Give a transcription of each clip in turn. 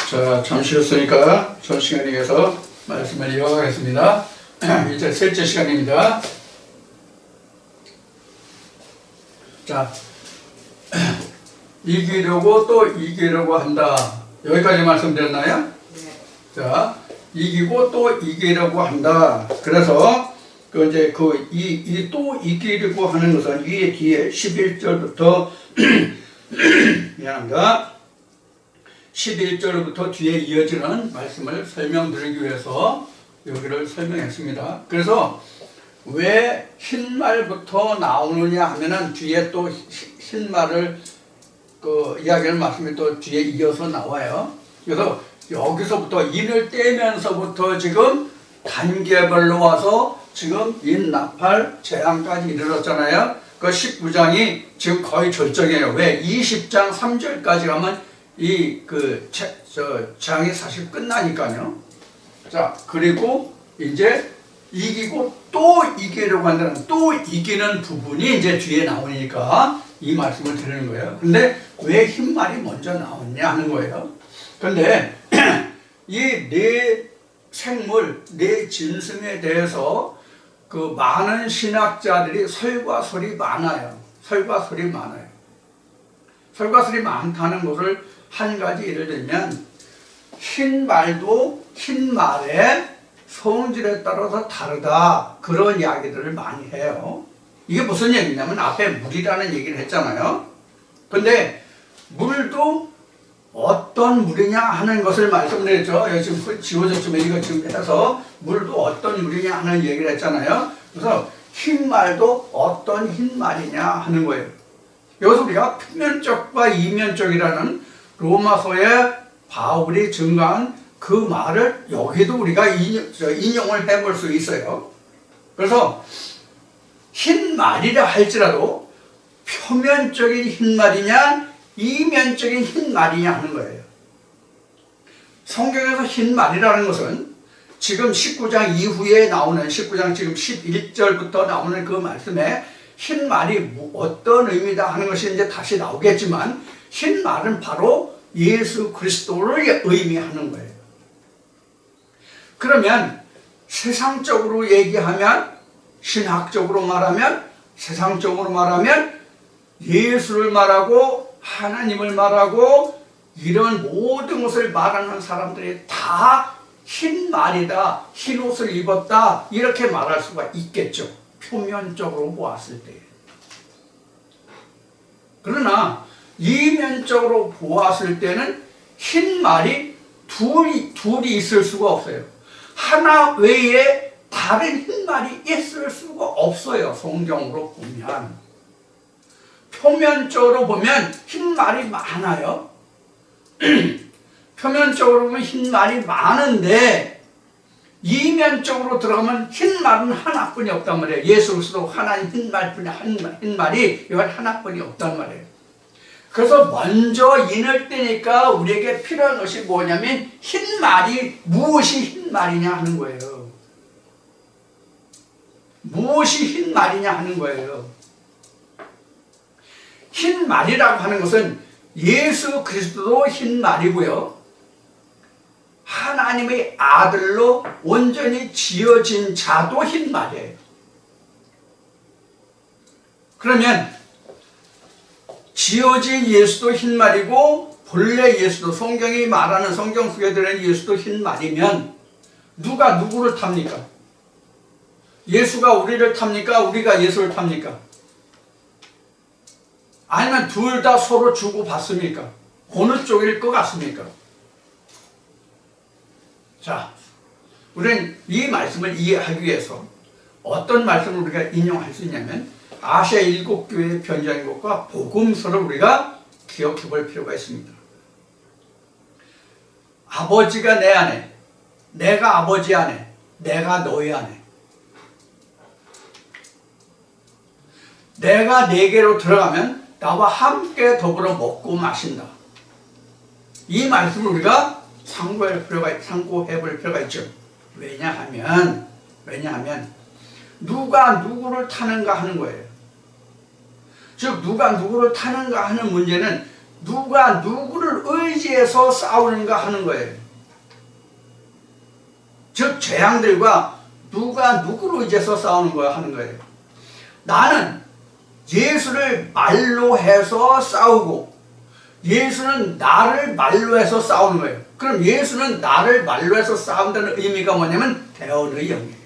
자, 잠시 쉬었으니까 전 시간에 이어서 말씀을 이어가겠습니다. 이제 셋째 시간입니다. 자, 이기려고 또 이기려고 한다. 여기까지 말씀드렸나요? 네. 자, 이기고 또 이기려고 한다. 그래서 이제 또 이기려고 하는 것은 이 뒤에 11절부터 미안합니다. 11절부터 뒤에 이어지는 말씀을 설명드리기 위해서 여기를 설명했습니다. 그래서 왜 흰말부터 나오느냐 하면은 뒤에 또 흰말을 이야기하는 말씀이 또 뒤에 이어서 나와요. 그래서 여기서부터 인을 떼면서부터 지금 단계별로 와서 지금 인나팔 재앙까지 이르렀잖아요. 그 19장이 지금 거의 절정이에요. 왜? 20장 3절까지 가면 재앙이 사실 끝나니까요. 자, 그리고 이제 이기고 또 이기려고 한다는 또 이기는 부분이 이제 뒤에 나오니까 이 말씀을 드리는 거예요. 근데 왜 흰말이 먼저 나왔냐 하는 거예요. 근데 이 네 생물, 네 짐승에 대해서 그 많은 신학자들이 설과설이 많아요. 설과설이 많다는 것을 한 가지 예를 들면 흰말도 흰말의 성질에 따라서 다르다. 그런 이야기들을 많이 해요. 이게 무슨 얘기냐면 앞에 물이라는 얘기를 했잖아요. 근데 물도 어떤 물이냐 하는 것을 말씀드렸죠. 여기 지금 지워졌지만 이거 지금 해서 물도 어떤 물이냐 하는 얘기를 했잖아요. 그래서 흰말도 어떤 흰말이냐 하는 거예요. 여기서 우리가 표면적과 이면적이라는 로마서에 바울이 증가한 그 말을 여기도 우리가 인용을 해볼 수 있어요. 그래서 흰말이라 할지라도 표면적인 흰말이냐 이면적인 흰말이냐 하는 거예요. 성경에서 흰말이라는 것은 지금 19장 이후에 나오는 19장 지금 11절부터 나오는 그 말씀에 흰말이 어떤 의미다 하는 것이 이제 다시 나오겠지만 흰말은 바로 예수 그리스도를 의미하는 거예요. 그러면 세상적으로 얘기하면 신학적으로 말하면 세상적으로 말하면 예수를 말하고 하나님을 말하고 이런 모든 것을 말하는 사람들이 다 흰말이다, 흰옷을 입었다 이렇게 말할 수가 있겠죠. 표면적으로 보았을 때. 그러나 이면적으로 보았을 때는 흰말이 둘이 있을 수가 없어요. 하나 외에 다른 흰말이 있을 수가 없어요. 성경으로 보면. 표면적으로 보면 흰말이 많아요. 표면적으로 보면 흰말이 많은데 이면적으로 들어가면 흰말은 하나뿐이 없단 말이에요. 예수 그리스도 하나님 흰말이 이건 하나뿐이 없단 말이에요. 그래서 먼저 인을 떼니까 우리에게 필요한 것이 뭐냐면 흰말이 무엇이 흰말이냐 하는 거예요. 무엇이 흰말이냐 하는 거예요. 흰말이라고 하는 것은 예수 그리스도도 흰말이고요. 하나님의 아들로 온전히 지어진 자도 흰말이에요. 그러면 지어진 예수도 흰말이고 본래 예수도 성경이 말하는 성경 속에 들어있는 예수도 흰말이면 누가 누구를 탑니까? 예수가 우리를 탑니까? 우리가 예수를 탑니까? 아니면 둘 다 서로 주고받습니까? 어느 쪽일 것 같습니까? 자, 우리는 이 말씀을 이해하기 위해서 어떤 말씀을 우리가 인용할 수 있냐면 아시아 7교회에 편지한 것과 복음서를 우리가 기억해 볼 필요가 있습니다. 아버지가 내 안에, 내가 아버지 안에, 내가 너희 안에. 내가 내게로 들어가면 나와 함께 더불어 먹고 마신다. 이 말씀을 우리가 상고해 볼 필요가 있죠. 왜냐하면 누가 누구를 타는가 하는 거예요. 즉 누가 누구를 타는가 하는 문제는 누가 누구를 의지해서 싸우는가 하는 거예요. 즉 재앙들과 누가 누구를 의지해서 싸우는 거야 하는 거예요. 나는 예수를 말로 해서 싸우고 예수는 나를 말로 해서 싸우는 거예요. 그럼 예수는 나를 말로 해서 싸운다는 의미가 뭐냐면 대언의 영이에요.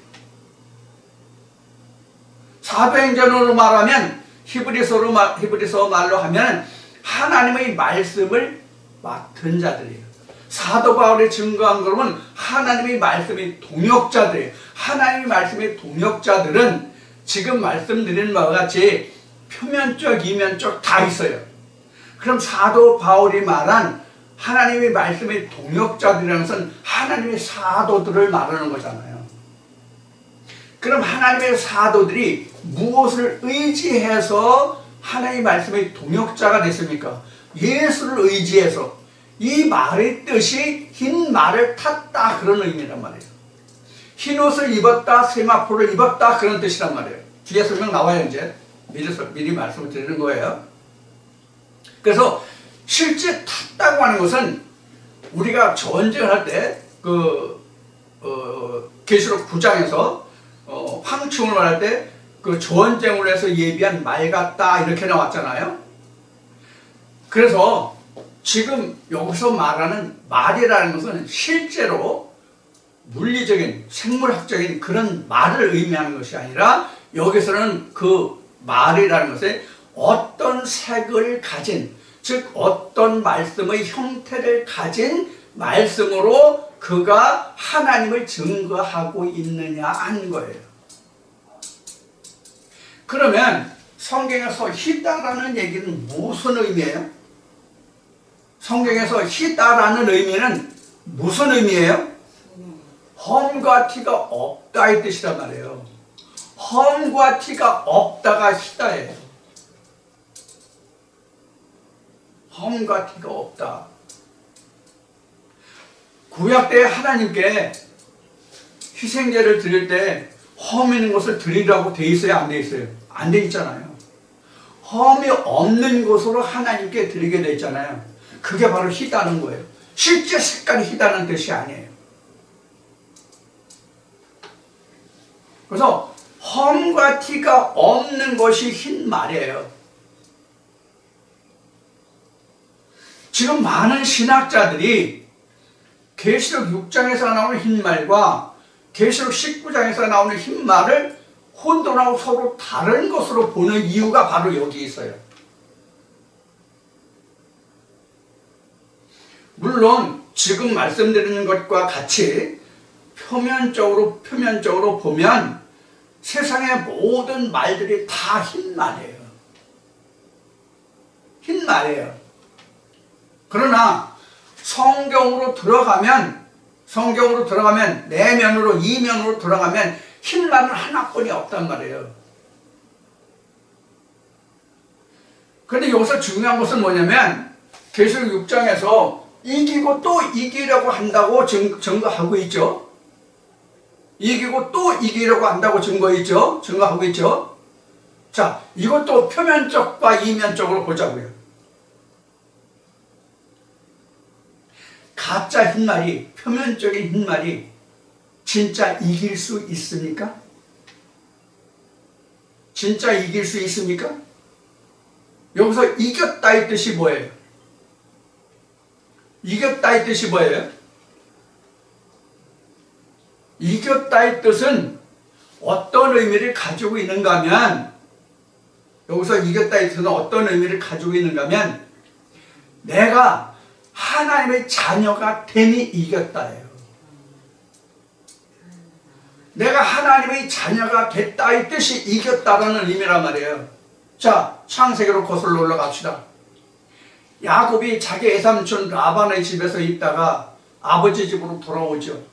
사도행전으로 말하면 히브리서 말로 하면 하나님의 말씀을 맡은 자들이에요. 사도 바울이 증거한 것은 하나님의 말씀의 동역자들이에요. 하나님의 말씀의 동역자들은 지금 말씀드린 바와 같이 표면적, 이면적 다 있어요. 그럼 사도 바울이 말한 하나님의 말씀의 동역자들이라는 것은 하나님의 사도들을 말하는 거잖아요. 그럼 하나님의 사도들이 무엇을 의지해서 하나님의 말씀의 동역자가 됐습니까? 예수를 의지해서 이 말의 뜻이 흰 말을 탔다 그런 의미란 말이에요. 흰 옷을 입었다, 세마포를 입었다 그런 뜻이란 말이에요. 뒤에 설명 나와요. 이제 미리 말씀을 드리는 거예요. 그래서 실제 탔다고 하는 것은 우리가 전쟁을 할 때 계시록 9장에서 황충을 말할 때 그 전쟁을 해서 예비한 말 같다 이렇게 나왔잖아요. 그래서 지금 여기서 말하는 말이라는 것은 실제로 물리적인 생물학적인 그런 말을 의미하는 것이 아니라 여기서는 그 말이라는 것에 어떤 색을 가진, 즉 어떤 말씀의 형태를 가진 말씀으로 그가 하나님을 증거하고 있느냐 하는 거예요. 그러면 성경에서 희다라는 얘기는 무슨 의미예요? 성경에서 희다라는 의미는 무슨 의미예요? 험과 티가 없다 이 뜻이란 말이에요. 험과 티가 없다가 희다예요. 험과 티가 없다. 구약 때 하나님께 희생제를 드릴 때 험 있는 것을 드리라고 돼 있어요? 안 돼 있어요? 안 돼 있잖아요. 험이 없는 것으로 하나님께 드리게 돼 있잖아요. 그게 바로 희다는 거예요. 실제 색깔이 희다는 뜻이 아니에요. 그래서 험과 티가 없는 것이 흰 말이에요. 지금 많은 신학자들이 계시록 6장에서 나오는 흰말과 계시록 19장에서 나오는 흰말을 혼돈하고 서로 다른 것으로 보는 이유가 바로 여기 있어요. 물론 지금 말씀드리는 것과 같이 표면적으로 보면 세상의 모든 말들이 다 흰말이에요. 흰말이에요. 그러나 성경으로 들어가면 내면으로 이면으로 들어가면 흰말은 하나뿐이 없단 말이에요. 그런데 여기서 중요한 것은 뭐냐면 계시록 6장에서 이기고 또 이기려고 한다고 증거하고 있죠. 이기고 또 이기려고 한다고 증거하고 있죠. 자, 이것도 표면적과 이면적으로 보자고요. 가짜 흰말이, 표면적인 흰말이 진짜 이길 수 있습니까? 진짜 이길 수 있습니까? 여기서 이겼다의 뜻이 뭐예요? 이겼다의 뜻이 뭐예요? 이겼다의 뜻은 어떤 의미를 가지고 있는가 하면, 여기서 이겼다의 뜻은 어떤 의미를 가지고 있는가 하면, 내가 하나님의 자녀가 됨이 이겼다예요. 내가 하나님의 자녀가 됐다의 뜻이 이겼다라는 의미란 말이에요. 자, 창세기로 거슬러 올라갑시다. 야곱이 자기 외삼촌 라반의 집에서 있다가 아버지 집으로 돌아오죠.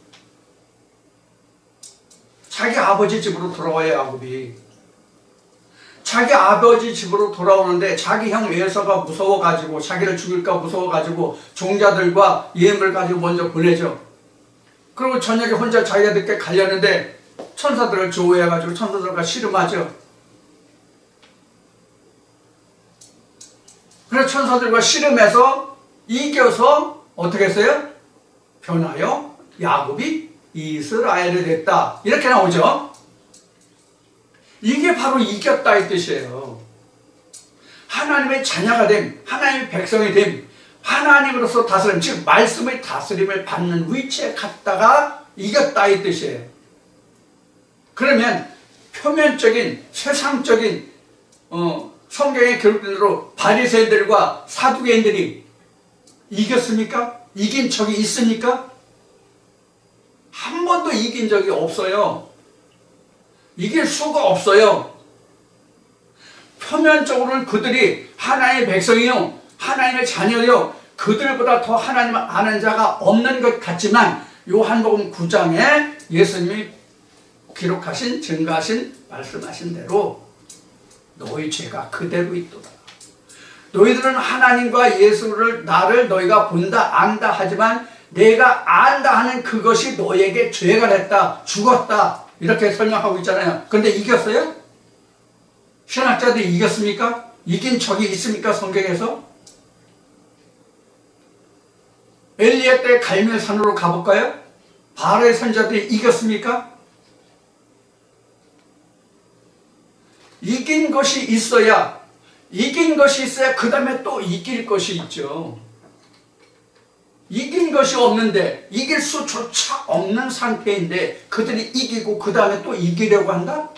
자기 아버지 집으로 돌아와요, 야곱이. 자기 아버지 집으로 돌아오는데 자기 형 에서가 무서워가지고, 자기를 죽일까 무서워가지고 종자들과 예물을 가지고 먼저 보내죠. 그리고 저녁에 혼자 자기들께 가려는데 천사들을 조우해가지고 천사들과 씨름하죠. 그래서 천사들과 씨름해서 이겨서 어떻게 했어요? 변하여 야곱이 이스라엘이 됐다. 이렇게 나오죠. 이게 바로 이겼다 이 뜻이에요. 하나님의 자녀가 됨, 하나님의 백성이 됨, 하나님으로서 다스림, 즉 말씀의 다스림을 받는 위치에 갔다가 이겼다 이 뜻이에요. 그러면 표면적인 세상적인 성경에 기록된 대로 바리새인들과 사두개인들이 이겼습니까? 이긴 적이 있습니까? 한 번도 이긴 적이 없어요. 이길 수가 없어요. 표면적으로는 그들이 하나님의 백성이요, 하나님의 자녀요, 그들보다 더 하나님을 아는 자가 없는 것 같지만 요한복음 9장에 예수님이 기록하신, 증거하신, 말씀하신 대로 너희 죄가 그대로 있도다. 너희들은 하나님과 예수를, 나를 너희가 본다 안다 하지만 내가 안다 하는 그것이 너에게 죄가 됐다, 죽었다, 이렇게 설명하고 있잖아요. 그런데 이겼어요? 신학자들이 이겼습니까? 이긴 적이 있습니까? 성경에서? 엘리야 때 갈멜산으로 가볼까요? 바알의 선자들이 이겼습니까? 이긴 것이 있어야 그 다음에 또 이길 것이 있죠. 이긴 것이 없는데, 이길 수조차 없는 상태인데 그들이 이기고 그 다음에 또 이기려고 한다?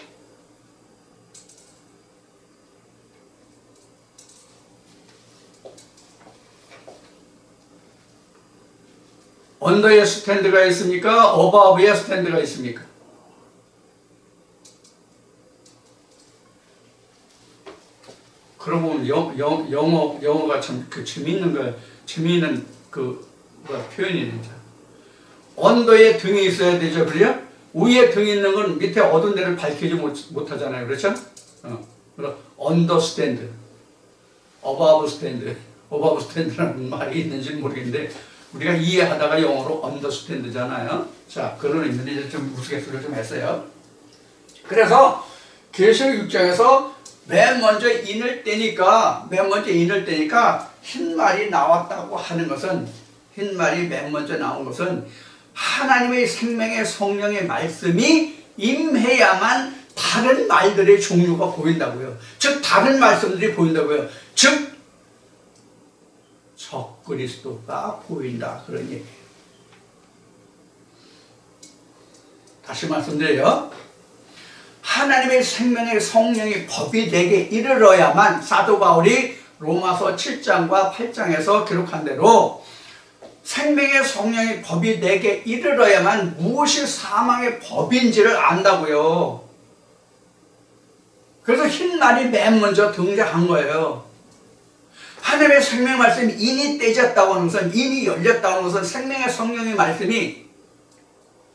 언더의 스탠드가 있습니까? 어바브의 스탠드가 있습니까? 그러고 보면 영어가 참 재미있는 표현이네. 언더에 등이 있어야 되죠, 그래요? 위에 등이 있는 건 밑에 어두운 데를 밝히지 못하잖아요, 그렇죠? 그래서 언더스탠드, 어바브 스탠드라는 말이 있는지 모르겠는데 우리가 이해하다가 영어로 언더스탠드잖아요. 자, 그런 의미는 좀 우스갯소리를 좀 했어요. 그래서 계시록 6장에서 맨 먼저 인을 떼니까 흰말이 나왔다고 하는 것은, 흰말이 맨 먼저 나온 것은 하나님의 생명의 성령의 말씀이 임해야만 다른 말들의 종류가 보인다고요. 즉 다른 말씀들이 보인다고요. 즉 적그리스도가 보인다, 그런 얘기예요. 다시 말씀드려요. 하나님의 생명의 성령의 법이 내게 이르러야만, 사도 바울이 로마서 7장과 8장에서 기록한 대로 생명의 성령의 법이 내게 이르러야만 무엇이 사망의 법인지를 안다고요. 그래서 흰날이 맨 먼저 등장한 거예요. 하나님의 생명의 말씀이 인이 떼졌다고 하는 것은, 인이 열렸다고 하는 것은 생명의 성령의 말씀이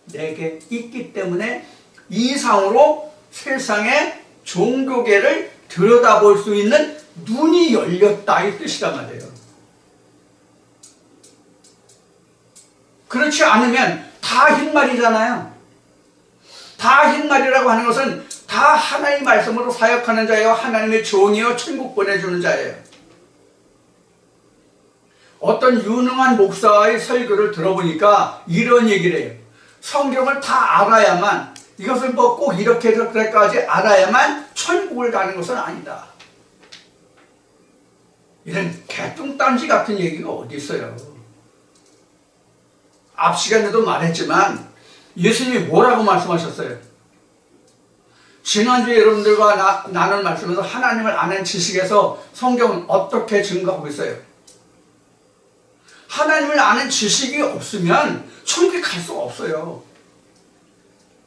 내게 있기 때문에 이상으로 세상의 종교계를 들여다볼 수 있는 눈이 열렸다 이 뜻이란 말이에요. 그렇지 않으면 다 흰말이잖아요. 다 흰말이라고 하는 것은 다 하나님의 말씀으로 사역하는 자예요. 하나님의 종이요, 천국 보내주는 자예요. 어떤 유능한 목사의 설교를 들어보니까 이런 얘기를 해요. 성경을 다 알아야만, 이것을 뭐 꼭 이렇게까지 알아야만 천국을 가는 것은 아니다. 이런 개뚱딴지 같은 얘기가 어디 있어요. 앞 시간에도 말했지만 예수님이 뭐라고 말씀하셨어요? 지난주에 여러분들과 나눈 말씀에서 하나님을 아는 지식에서 성경은 어떻게 증거하고 있어요? 하나님을 아는 지식이 없으면 천국에 갈 수가 없어요.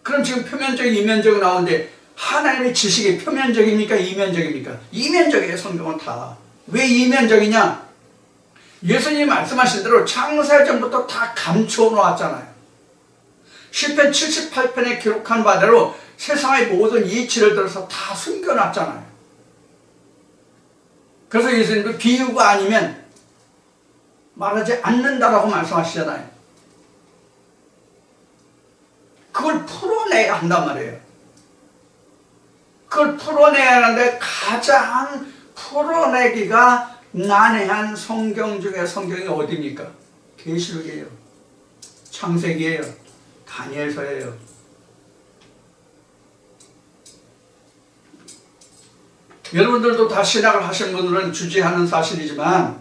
그럼 지금 표면적인, 이면적인 나오는데 하나님의 지식이 표면적입니까? 이면적입니까? 이면적이에요, 성경은 다. 왜 이면적이냐? 예수님이 말씀하신 대로 창세전부터 다 감춰 놓았잖아요. 시편 78편에 기록한 바대로 세상의 모든 이치를 들어서 다 숨겨놨잖아요. 그래서 예수님도 비유가 아니면 말하지 않는다라고 말씀하시잖아요. 그걸 풀어내야 한단 말이에요. 그걸 풀어내야 하는데 가장 풀어내기가 난해한 성경 중에 성경이 어디입니까? 계시록이에요. 창세기예요. 다니엘서예요. 여러분들도 다 신학을 하신 분들은 주지하는 사실이지만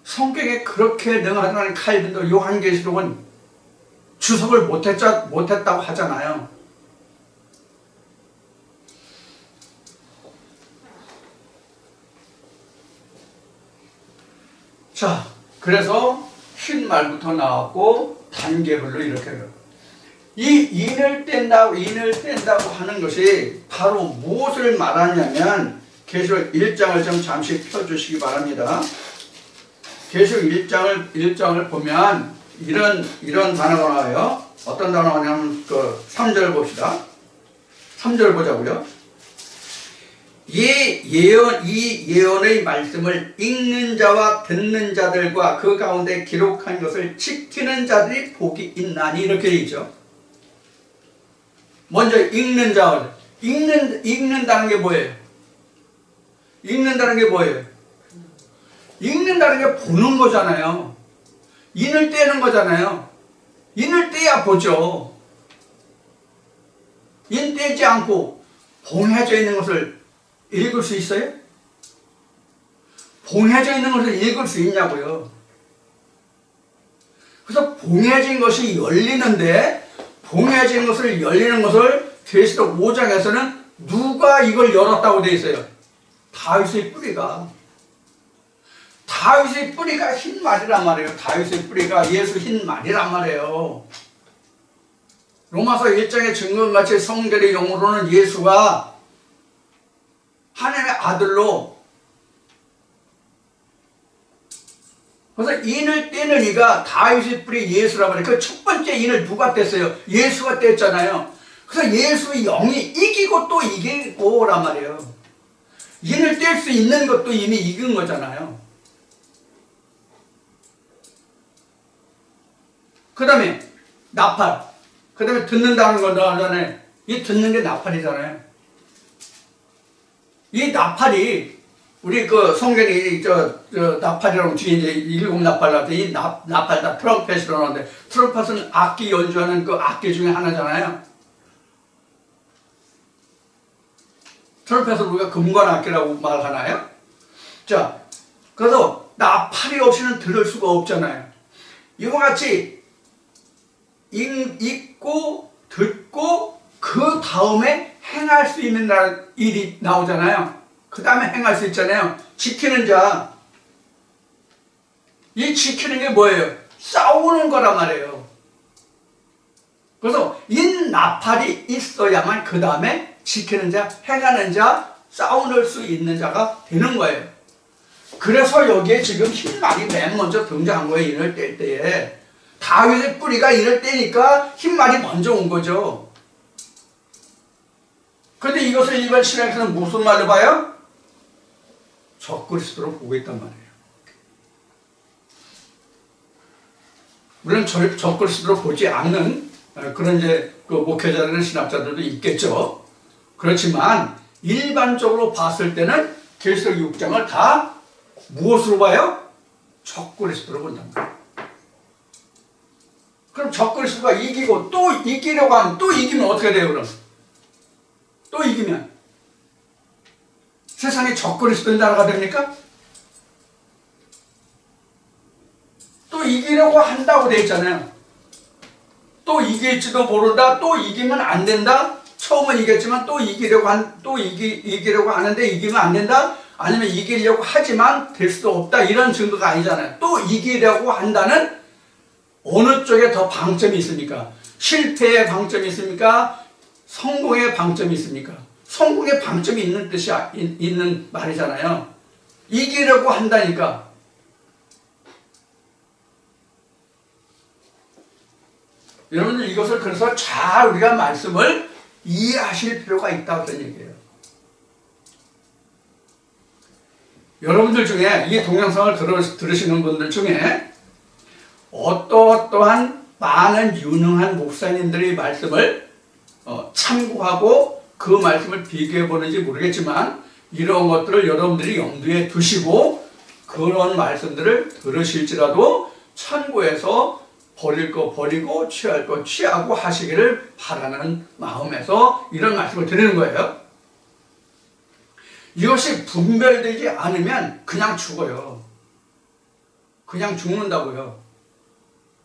성경에 그렇게 능하다는 칼빈도 요한계시록은 주석을 못했다고 하잖아요. 자, 그래서 흰 말부터 나왔고 단계별로 이렇게 이 인을 뗀다고 하는 것이 바로 무엇을 말하냐면 계시록 1장을 좀 잠시 펴주시기 바랍니다. 계시록 1장을 보면 이런 단어가 나와요. 어떤 단어가 나오냐면 3절 봅시다. 3절 보자고요. 이 예언의 말씀을 읽는 자와 듣는 자들과 그 가운데 기록한 것을 지키는 자들이 복이 있나니 이렇게 있죠. 먼저 읽는 자, 읽는다는 게 뭐예요? 읽는다는 게 뭐예요? 읽는다는 게 보는 거잖아요. 인을 떼는 거잖아요. 인을 떼야 보죠. 인 떼지 않고 봉해져 있는 것을 읽을 수 있어요? 봉해져 있는 것을 읽을 수 있냐고요. 그래서 봉해진 것이 열리는데 봉해진 것을 열리는 것을 계시록 5장에서는 누가 이걸 열었다고 되어 있어요? 다윗의 뿌리가. 다윗의 뿌리가 흰 말이란 말이에요. 다윗의 뿌리가 예수 흰 말이란 말이에요. 로마서 1장의 증거같이 성결의 용어로는 예수가 하나님의 아들로, 그래서 인을 떼는 이가 다윗의 뿌리 예수라고 그래요. 그 첫 번째 인을 누가 뗐어요? 예수가 뗐잖아요. 그래서 예수의 영이 이기고 또 이기고란 말이에요. 인을 뗄 수 있는 것도 이미 이긴 거잖아요. 그 다음에 나팔, 그 다음에 듣는다는 거 나잖아요. 이 듣는 게 나팔이잖아요. 이 나팔이 우리 성경이 나팔이라고 뒤에 이제 7 나팔 나왔는데 이 나팔 다 트럼펫이라고 하는데 트럼펫은 악기 연주하는 그 악기 중에 하나잖아요. 트럼펫을 우리가 금관 악기라고 말하나요? 자, 그래서 나팔이 없이는 들을 수가 없잖아요. 이와 같이 읽고 듣고 그 다음에 행할 수 있는 일이 나오잖아요. 그 다음에 행할 수 있잖아요. 지키는 자. 이 지키는 게 뭐예요? 싸우는 거란 말이에요. 그래서 나팔이 있어야만 그 다음에 지키는 자, 행하는 자, 싸울 수 있는 자가 되는 거예요. 그래서 여기에 지금 흰 말이 맨 먼저 등장한 거예요. 인을 뗄 때에. 다윗의 뿌리가 인을 떼니까 흰 말이 먼저 온 거죠. 그런데 이것을 일반 신학에서는 무슨 말로 봐요? 적그리스도로 보고 있단 말이에요. 물론 적그리스도로 보지 않는 그런 목회자들은 신학자들도 있겠죠. 그렇지만 일반적으로 봤을 때는 계시록 6장을 다 무엇으로 봐요? 적그리스도로 본단 말이에요. 그럼 적그리스도가 이기고 또 이기려고 하면 또 이기면 어떻게 돼요 그럼? 또 이기면 세상에 적그리스도의 나라가 됩니까? 또 이기려고 한다고 되어 있잖아요. 또 이길지도 모른다. 또 이기면 안 된다. 처음은 이겼지만 또 이기려고 하는데 이기면 안 된다. 아니면 이기려고 하지만 될 수도 없다. 이런 증거가 아니잖아요. 또 이기려고 한다는 어느 쪽에 더 방점이 있습니까? 실패의 방점이 있습니까? 성공의 방점이 있습니까? 성공의 방점이 있는 뜻이 있는 말이잖아요. 이기려고 한다니까. 여러분들 이것을 그래서 잘 우리가 말씀을 이해하실 필요가 있다고 그런 얘기예요. 여러분들 중에 이 동영상을 들으시는 분들 중에 어떠한 많은 유능한 목사님들의 말씀을 참고하고 그 말씀을 비교해 보는지 모르겠지만 이런 것들을 여러분들이 염두에 두시고 그런 말씀들을 들으실지라도 참고해서 버릴 거 버리고 취할 거 취하고 하시기를 바라는 마음에서 이런 말씀을 드리는 거예요. 이것이 분별되지 않으면 그냥 죽어요. 그냥 죽는다고요.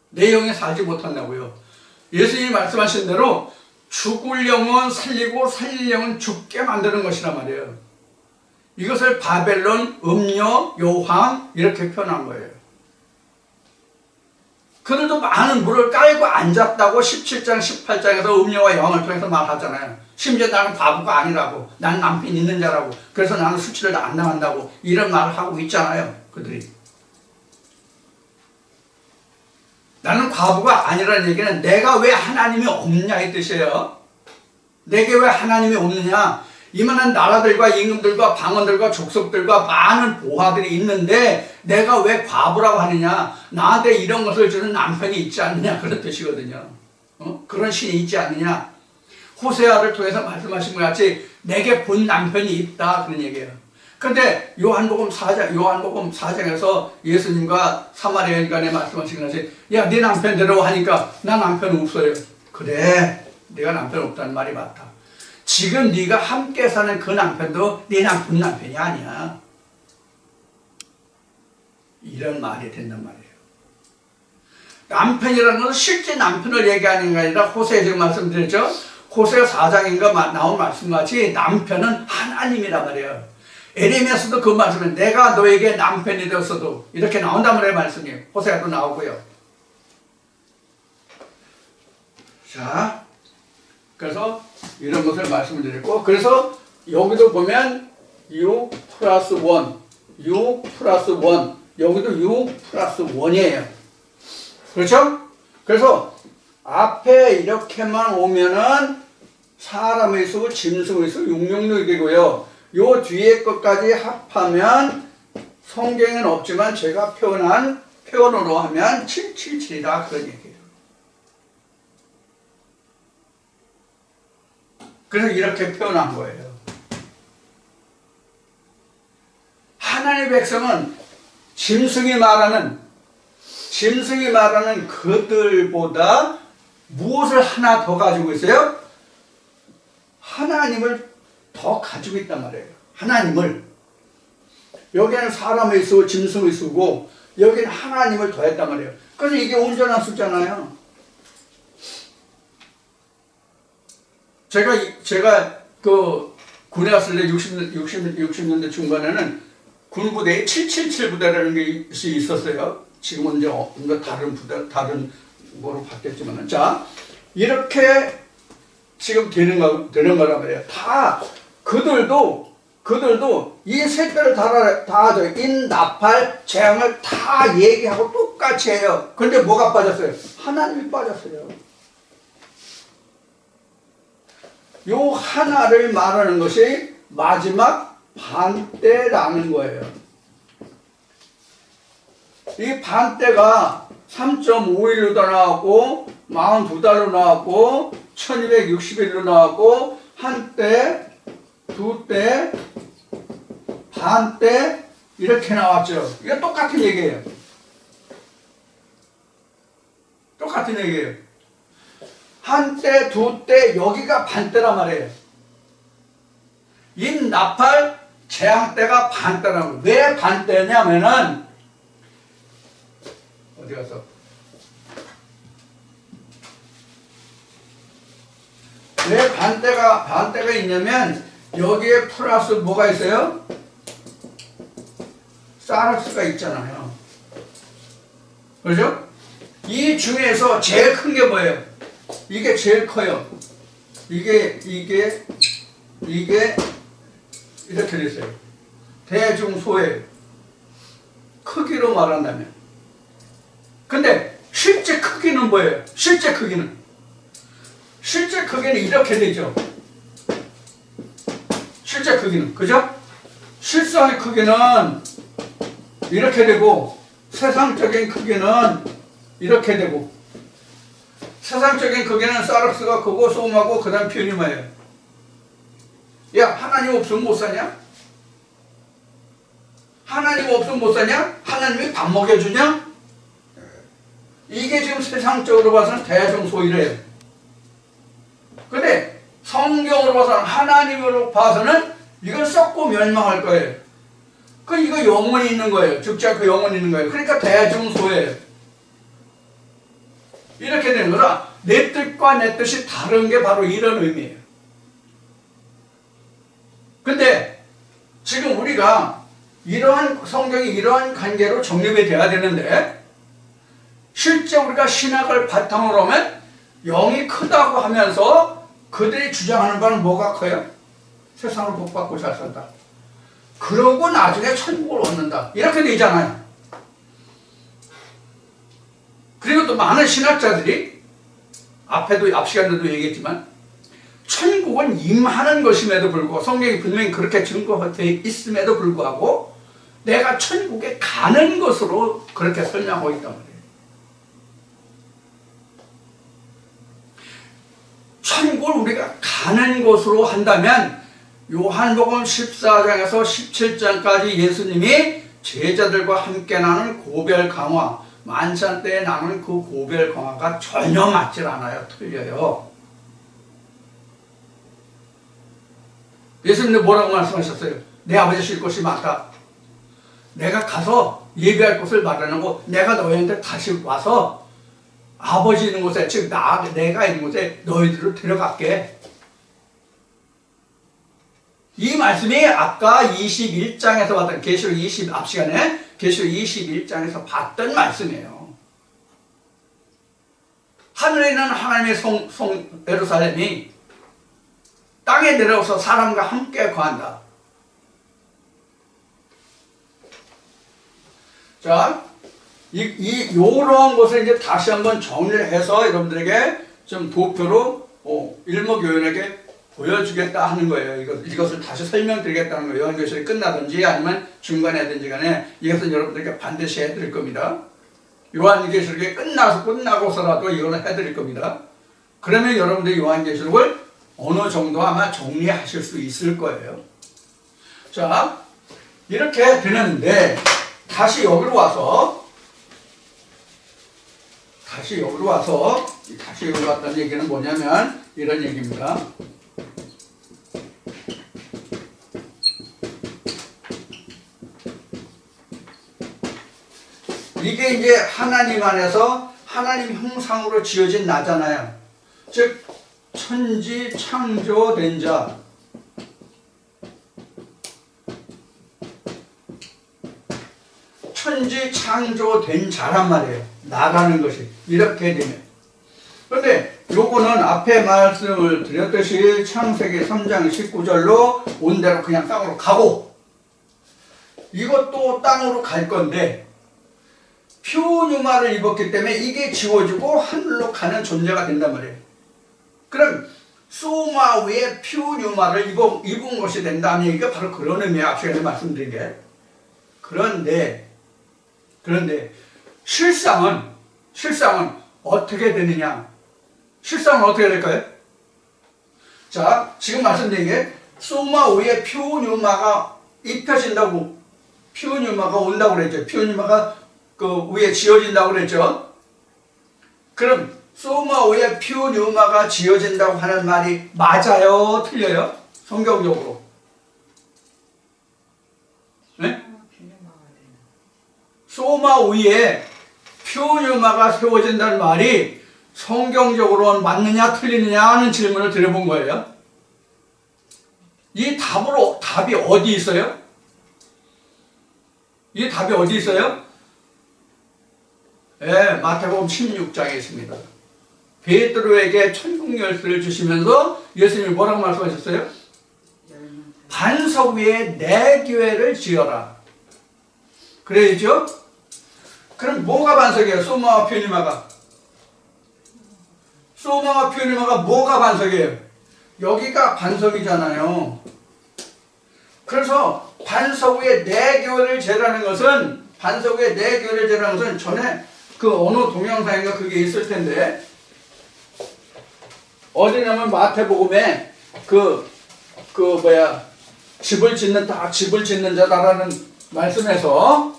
내 영이 살지 못한다고요. 예수님이 말씀하신 대로 죽을 영은 살리고 살릴 영은 죽게 만드는 것이란 말이에요. 이것을 바벨론, 음녀, 요황 이렇게 표현한 거예요. 그들도 많은 물을 깔고 앉았다고 17장, 18장에서 음녀와 여왕을 통해서 말하잖아요. 심지어 나는 바보가 아니라고, 나는 남편 있는 자라고, 그래서 나는 수치를 안 당한다고 이런 말을 하고 있잖아요. 그들이. 나는 과부가 아니라는 얘기는 내가 왜 하나님이 없냐 이 뜻이에요. 내게 왜 하나님이 없느냐. 이만한 나라들과 임금들과 방언들과 족속들과 많은 보화들이 있는데 내가 왜 과부라고 하느냐. 나한테 이런 것을 주는 남편이 있지 않느냐 그런 뜻이거든요. 그런 신이 있지 않느냐. 호세아를 통해서 말씀하신 것 같이 내게 본 남편이 있다 그런 얘기예요. 근데 요한복음 4장에서 예수님과 사마리아 인간에 말씀하신 것이 야, 네 남편 데려와 하니까 나 남편 없어요. 그래, 네가 남편 없다는 말이 맞다. 지금 네가 함께 사는 그 남편도 네 남편이 아니야. 이런 말이 된단 말이에요. 남편이라는 것은 실제 남편을 얘기하는 게 아니라 호세에 지금 말씀드렸죠. 호세 4장인가 나온 말씀같이 남편은 하나님이란 말이에요. 에레미야서도 그 말씀은 내가 너에게 남편이 되었어도 이렇게 나온단 말이에요. 말씀이 호세아도 나오고요. 자, 그래서 이런 것을 말씀을 드렸고, 그래서 여기도 보면 6 플러스 1 여기도 6 플러스 1이에요. 그렇죠? 그래서 앞에 이렇게만 오면은 사람의 수, 짐승의 수, 666이고요. 요 뒤에 것까지 합하면 성경에는 없지만 제가 표현한 표현으로 하면 777이다 그런 얘기예요. 그래서 이렇게 표현한 거예요. 하나님의 백성은 짐승이 말하는 그들보다 무엇을 하나 더 가지고 있어요? 하나님을 더 가지고 있단 말이에요. 하나님을. 여기는 사람의 수, 짐승의 수고 여기는 하나님을 더했단 말이에요. 그래서 이게 온전한 수잖아요. 제가 그 군에 갔을 때 60년대 중반에는 군부대에 777 부대라는 게 있었어요. 지금은 이제 다른 부대, 다른 거로 바뀌었지만은. 자, 이렇게 지금 되는 거란 말이에요. 다, 그들도 이 셋배를 다 인나팔, 재앙을 다 얘기하고 똑같이 해요. 그런데 뭐가 빠졌어요? 하나님이 빠졌어요. 요 하나를 말하는 것이 마지막 반때라는 거예요. 이 반때가 3.5일로 나왔고 42달로 나왔고 1260일로 나왔고 한때, 두때, 반때 이렇게 나왔죠. 이게 똑같은 얘기예요. 똑같은 얘기예요. 한때, 두때, 여기가 반때란 말이에요. 인나팔, 재앙때가 반때라는 거예요. 왜 반때냐면은 어디 가서 왜 반때가 있냐면 여기에 플러스 뭐가 있어요? 사락스가 있잖아요. 그렇죠? 이 중에서 제일 큰 게 뭐예요? 이게 제일 커요. 이게 이렇게 됐어요. 대중소의 크기로 말한다면. 근데 실제 크기는 뭐예요? 실제 크기는 이렇게 되죠. 실제 크기는, 그죠? 실상의 크기는 이렇게 되고 세상적인 크기는 이렇게 되고, 세상적인 크기는 사락스가 크고 소음하고 그 다음 표현이 뭐예요? 야, 하나님 없으면 못 사냐? 하나님 없으면 못 사냐? 하나님이 밥 먹여주냐? 이게 지금 세상적으로 봐서는 대성소이래요. 근데 성경으로 봐서는, 하나님으로 봐서는 이건 썩고 멸망할 거예요. 그 이거 영원히 있는 거예요. 죽지 않고 영원히 있는 거예요. 그러니까 대중소예요. 이렇게 되는 거라 내 뜻과 내 뜻이 다른 게 바로 이런 의미예요. 근데 지금 우리가 이러한 성경이 이러한 관계로 정립이 돼야 되는데, 실제 우리가 신학을 바탕으로 하면 영이 크다고 하면서 그들이 주장하는 바는 뭐가 커요? 세상을 복받고 잘 산다. 그러고 나중에 천국을 얻는다. 이렇게 되잖아요. 그리고 또 많은 신학자들이 앞 시간에도 얘기했지만 천국은 임하는 것임에도 불구하고, 성경이 분명히 그렇게 증거되어 있음에도 불구하고 내가 천국에 가는 것으로 그렇게 설명하고 있단 말이에요. 천국을 우리가 가는 것으로 한다면 요한복음 14장에서 17장까지 예수님이 제자들과 함께 나눈 고별 강화, 만찬 때에 나눈 그 고별 강화가 전혀 맞질 않아요. 틀려요. 예수님은 뭐라고 말씀하셨어요? 내 아버지 쉴 곳이 많다. 내가 가서 예배할 곳을 마련하고 내가 너희한테 다시 와서 아버지 있는 곳에, 즉 내가 있는 곳에 너희들을 데려갈게. 이 말씀이 아까 21장에서 봤던 계시록 앞 시간에 계시록 21장에서 봤던 말씀이에요. 하늘에 있는 하나님의 성 예루살렘이 땅에 내려와서 사람과 함께 거한다. 자, 요런 것을 이제 다시 한번 정리를 해서 여러분들에게 좀 도표로 일목요연하게 보여주겠다 하는 거예요. 이것을 다시 설명드리겠다는 거예요. 요한계시록이 끝나든지 아니면 중간에 하든지 간에 이것은 여러분들에게 반드시 해드릴 겁니다. 요한계시록이 끝나고서라도 이거는 해드릴 겁니다. 그러면 여러분들이 요한계시록을 어느 정도 아마 정리하실 수 있을 거예요. 자, 이렇게 되는데 다시 여기로 와서 왔다는 얘기는 뭐냐면 이런 얘기입니다. 이게 이제 하나님 안에서 하나님 형상으로 지어진 나잖아요. 즉 천지 창조된 자, 천지 창조된 자란 말이에요. 나라는 것이 이렇게 되면. 그런데 요거는 앞에 말씀을 드렸듯이 창세기 3장 19절로 온 대로 그냥 땅으로 가고, 이것도 땅으로 갈 건데 표뉴마를 입었기 때문에 이게 지워지고 하늘로 가는 존재가 된단 말이에요. 그럼 소마 위에 표뉴마를 입은 것이 된다는 얘기가 바로 그런 의미예요. 앞서 말씀드린 게. 그런데 실상은 어떻게 되느냐? 실상은 어떻게 될까요? 자, 지금 말씀드린 게 소마 위에 표뉴마가 입혀진다고, 표뉴마가 온다고 그랬죠. 표뉴마가 그 위에 지어진다고 그랬죠. 그럼 소마 위에 표뉴마가 지어진다고 하는 말이 맞아요? 틀려요? 성경적으로. 네? 소마 위에 표뉴마가 세워진다는 말이 성경적으로 맞느냐 틀리느냐 하는 질문을 드려본 거예요. 이 답이 어디 있어요? 이 답이 어디 있어요? 네, 마태복음 16장에 있습니다. 베드로에게 천국 열쇠를 주시면서 예수님이 뭐라고 말씀하셨어요? 반석 위에 내 교회를 지어라. 그래야죠? 그럼 뭐가 반석이에요? 소마와 표뉴마가. 소마와 표뉴마가 뭐가 반석이에요? 여기가 반석이잖아요. 그래서 반석 위에 내 교회를 재라는 것은, 반석 위에 내 교회를 재라는 것은 전에 그 어느 동영상인가 그게 있을 텐데, 어디냐면 마태복음에 집을 짓는 자다라는 말씀에서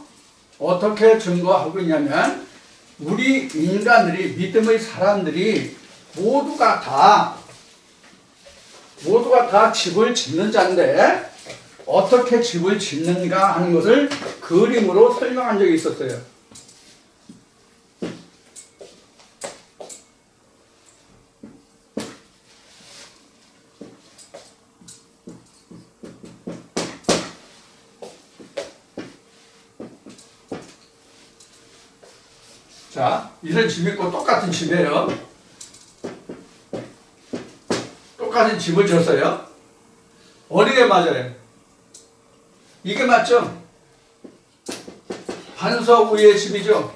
어떻게 증거하고 있냐면 우리 인간들이 믿음의 사람들이 모두가 다 집을 짓는 자인데 어떻게 집을 짓는가 하는 것을 그림으로 설명한 적이 있었어요. 자, 이런 집이 있고 똑같은 집이에요. 똑같은 집을 졌어요. 어느 게 맞아요? 이게 맞죠? 반석 위의 집이죠.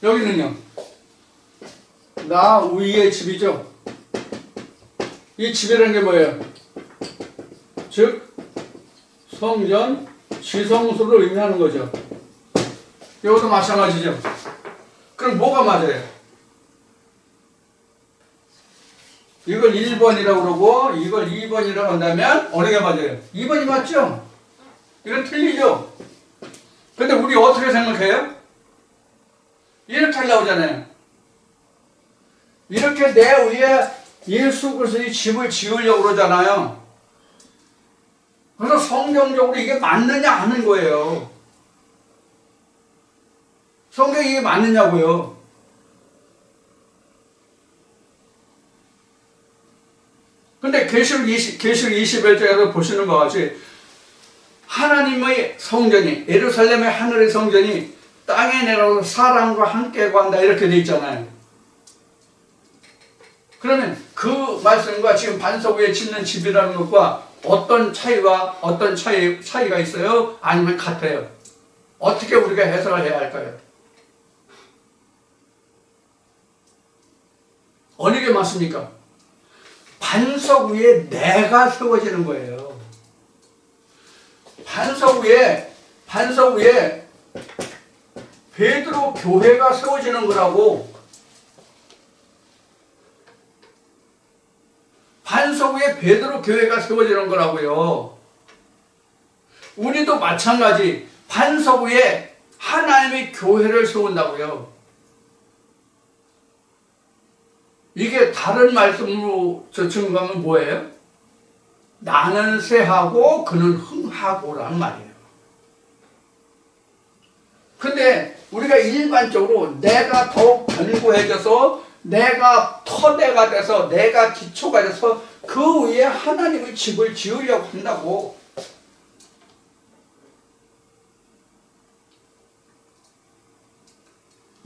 여기는요, 나 위의 집이죠. 이 집이라는 게 뭐예요? 즉 성전, 지성소를 의미하는 거죠. 이것도 마찬가지죠. 그럼 뭐가 맞아요? 이걸 1번이라고 그러고 이걸 2번이라고 한다면 어느 게 맞아요? 2번이 맞죠? 이건 틀리죠? 근데 우리 어떻게 생각해요? 이렇게 하려고 하잖아요. 이렇게 내 위에 예수 그리스도의 집을 지으려고 그러잖아요. 그래서 성경적으로 이게 맞느냐 하는 거예요. 성경이 이게 맞느냐고요. 근데 계시록 21장에서 보시는 것 같이 하나님의 성전이, 예루살렘의 하늘의 성전이 땅에 내려서 사람과 함께 간다 이렇게 돼 있잖아요. 그러면 그 말씀과 지금 반석 위에 짓는 집이라는 것과 어떤 차이가 있어요? 아니면 같아요? 어떻게 우리가 해석을 해야 할까요? 어느 게 맞습니까? 반석 위에 내가 세워지는 거예요. 반석 위에 베드로 교회가 세워지는 거라고. 반석 위에 베드로 교회가 세워지는 거라고요. 우리도 마찬가지 반석 위에 하나님의 교회를 세운다고요. 이게 다른 말씀으로 증거하면 뭐예요? 나는 쇠하고 그는 흥하고라는 말이에요. 근데 우리가 일반적으로 내가 더욱 견고해져서 내가 터대가 돼서 내가 기초가 돼서 그 위에 하나님의 집을 지으려고 한다고.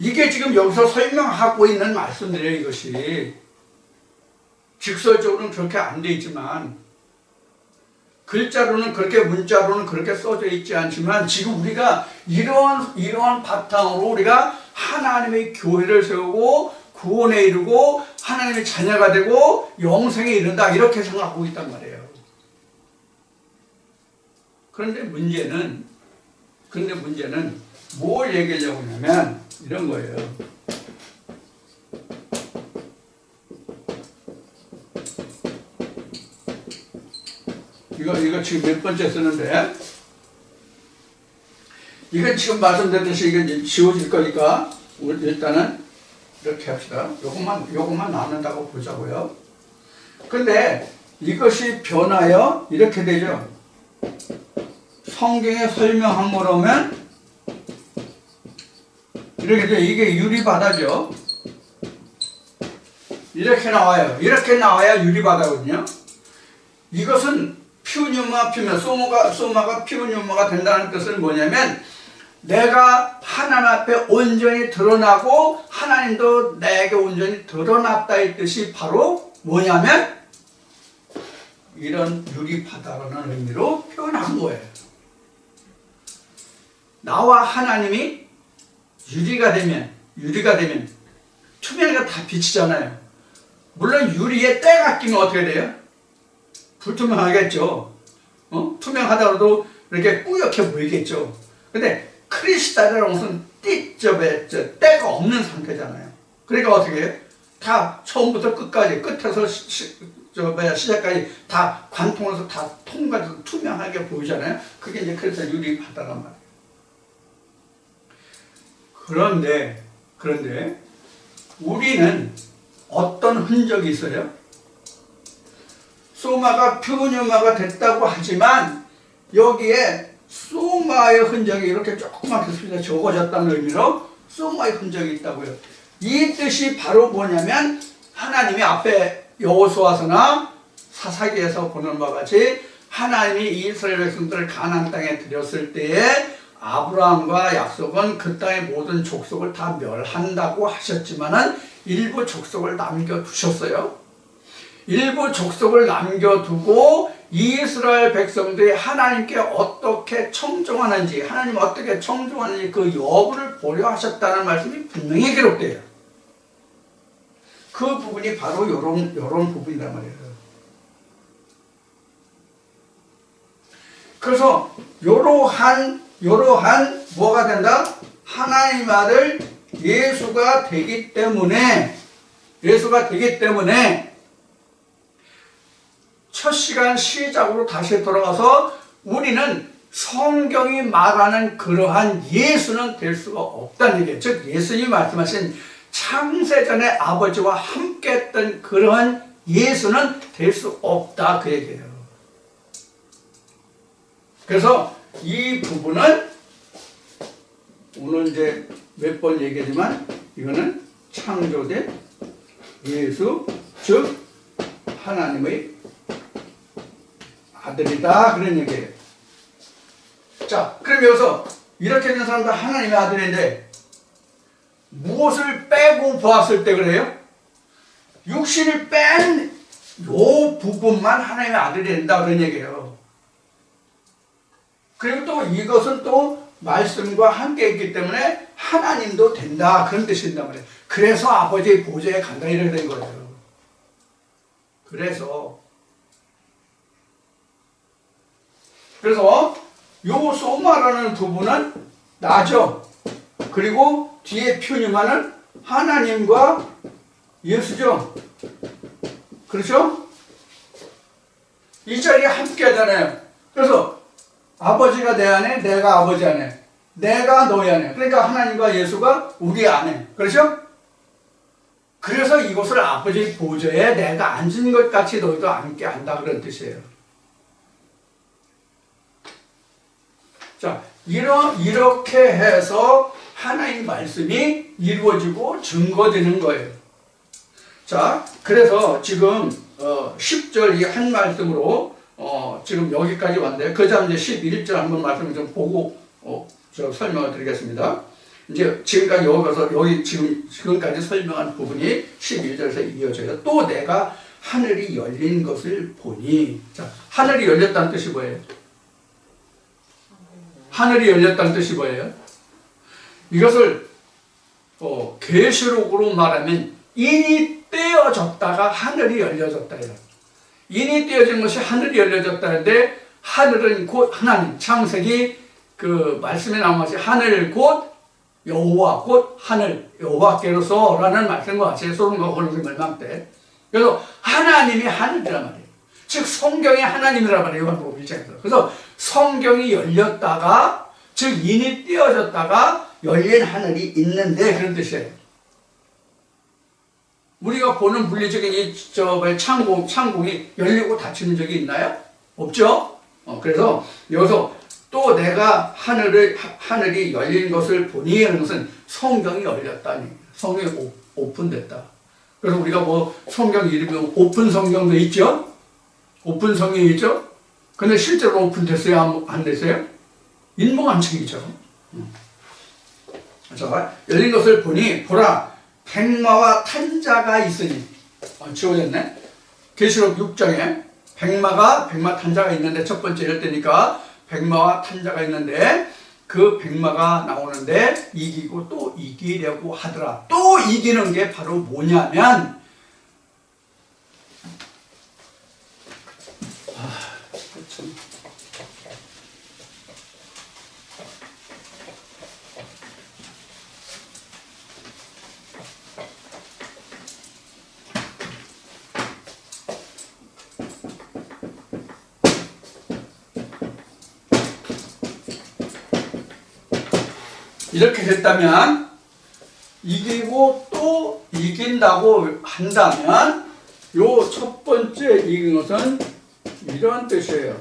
이게 지금 여기서 설명하고 있는 말씀들이에요. 이것이 직설적으로는 그렇게 안 돼 있지만 글자로는 그렇게 문자로는 그렇게 써져 있지 않지만 지금 우리가 이러한 바탕으로 우리가 하나님의 교회를 세우고 구원에 이르고 하나님의 자녀가 되고 영생에 이른다 이렇게 생각하고 있단 말이에요. 그런데 문제는 뭘 얘기하려고 하냐면 이런 거예요. 이거 지금 몇 번째 쓰는데 이건 지금 말씀드렸듯이 이건 지워질 거니까 우리 일단은 이렇게 합시다. 요것만 나눈다고 보자고요. 근데 이것이 변하여 이렇게 되죠. 성경에 설명한 거라면 이렇게 돼. 이게 유리바다죠. 이렇게 나와요. 이렇게 나와야 유리바다거든요. 이것은 피우뉴마 피면 소마가 피우뉴마가 된다는 뜻은 뭐냐면 내가 하나님 앞에 온전히 드러나고 하나님도 내게 온전히 드러났다 이 뜻이 바로 뭐냐면 이런 유리바다라는 의미로 표현한 거예요. 나와 하나님이 유리가 되면 투명이가 다 비치잖아요. 물론 유리에 때가 끼면 어떻게 돼요? 불투명하겠죠. 투명하다고도 이렇게 뿌옇게 보이겠죠. 근데 크리스탈이라는 것은 때가 없는 상태잖아요. 그러니까 어떻게 해요? 다 처음부터 끝까지 끝에서 시작까지 다 관통해서 다 통과해서 투명하게 보이잖아요. 그게 이제 그래서 유리 바다란 말이에요. 그런데 우리는 어떤 흔적이 있어요? 소마가 표준화가 됐다고 하지만 여기에 소마의 흔적이 이렇게 조그맣게 적어졌다는 의미로 소마의 흔적이 있다고요. 이 뜻이 바로 뭐냐면 하나님이 앞에 여호수아서나 사사기에서 보는 바와 같이 하나님이 이스라엘 백성들을 가나안 땅에 들였을 때에 아브라함과 약속은 그 땅의 모든 족속을 다 멸한다고 하셨지만은 일부 족속을 남겨두셨어요. 일부 족속을 남겨두고 이스라엘 백성들이 하나님께 어떻게 청종하는지, 하나님 어떻게 청종하는지 그 여부를 보려 하셨다는 말씀이 분명히 기록돼요. 그 부분이 바로 요런 부분이란 말이에요. 그래서 요러한 뭐가 된다? 하나님 아들 예수가 되기 때문에 첫 시간 시작으로 다시 돌아가서 우리는 성경이 말하는 그러한 예수는 될 수가 없다는 얘기예요. 즉 예수님이 말씀하신 창세전에 아버지와 함께 했던 그러한 예수는 될 수 없다 그 얘기예요. 그래서 이 부분은 오늘 이제 몇 번 얘기하지만 이거는 창조된 예수 즉 하나님의 아들이다 그런 얘기예요. 자, 그럼 여기서 이렇게 된 사람도 하나님의 아들인데 무엇을 빼고 보았을 때 그래요? 육신을 뺀 요 부분만 하나님의 아들이 된다 그런 얘기예요. 그리고 또 이것은 또 말씀과 함께 있기 때문에 하나님도 된다 그런 뜻인단 말이에요. 그래서 아버지의 보좌에 간다 이렇게 된 거예요. 그래서 요 소마라는 부분은 나죠. 그리고 뒤에 표현하는 하나님과 예수죠. 그렇죠? 이 자리에 함께 하잖아요. 그래서 아버지가 내 안에, 내가 아버지 안에, 내가 너희 안에. 그러니까 하나님과 예수가 우리 안에. 그렇죠? 그래서 이곳을 아버지의 보좌에 내가 앉은 것 같이 너희도 함께 한다 그런 뜻이에요. 자, 이렇게 해서 하나님 말씀이 이루어지고 증거되는 거예요. 자, 그래서 지금 10절 이 한 말씀으로 지금 여기까지 왔는데 그 다음 이제 11절 한번 말씀을 좀 보고 설명을 드리겠습니다. 이제 지금까지 여기 지금까지 설명한 부분이 11절에서 이어져요. 또 내가 하늘이 열린 것을 보니. 자, 하늘이 열렸다는 뜻이 뭐예요? 하늘이 열렸다는 뜻이 뭐예요? 이것을 계시록으로 말하면 인이 떼어졌다가 하늘이 열려졌다예요. 인이 떼어진 것이 하늘이 열려졌다는데 하늘은 곧 하나님, 창세기 그 말씀에 나온 것이 하늘 곧 여호와 곧 하늘 여호와께로서라는 말씀과 같이 소돔과 고모라 멸망 때. 그래서 하나님이 하늘이란 말이에요. 즉 성경이 하나님이란 말이에요. 요한복음 1장에서. 그래서 성경이 열렸다가 즉 인이 떼어졌다가 열린 하늘이 있는데 그런 뜻이에요. 우리가 보는 물리적인 이 창공이 열리고 닫히는 적이 있나요? 없죠? 그래서 여기서 또 내가 하늘이 열린 것을 보니 하는 것은 성경이 열렸다니. 성경이 오픈됐다. 그래서 우리가 뭐 성경 이름이 오픈 성경도 있죠? 오픈 성경이 있죠? 근데 실제로 오픈됐어요? 안 됐어요? 인봉한 책이죠. 자, 열린 것을 보니 보라 백마와 탄자가 있으니. 지워졌네. 계시록 6장에 백마 탄자가 있는데 첫 번째 열 때니까 백마와 탄자가 있는데 그 백마가 나오는데 이기고 또 이기려고 하더라. 또 이기는 게 바로 뭐냐면 이렇게 됐다면 이기고 또 이긴다고 한다면 요 첫 번째 이긴 것은 이런 뜻이에요.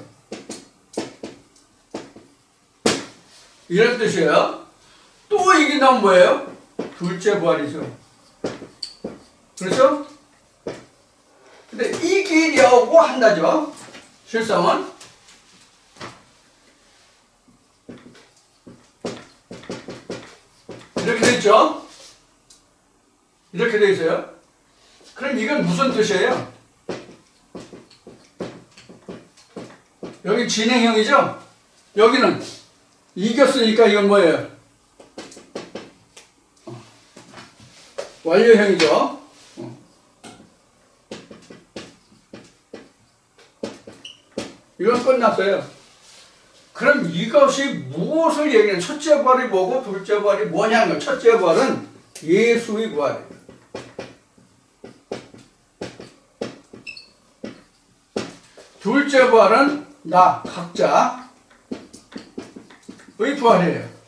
이런 뜻이에요. 또 이긴다면 뭐예요? 둘째 부활이죠. 그렇죠? 근데 이기려고 한다죠. 실상은 이렇게 돼 있죠. 이렇게 돼 있어요. 그럼 이건 무슨 뜻이에요? 여기 진행형이죠. 여기는 이겼으니까 이건 뭐예요? 완료형이죠. 이건 끝났어요. 그럼 이것이 무엇을 얘기하는, 첫째 부활이 뭐고 둘째 부활이 뭐냐는 거예요. 첫째 부활은 예수의 부활이에요. 둘째 부활은 나 각자의 부활이에요.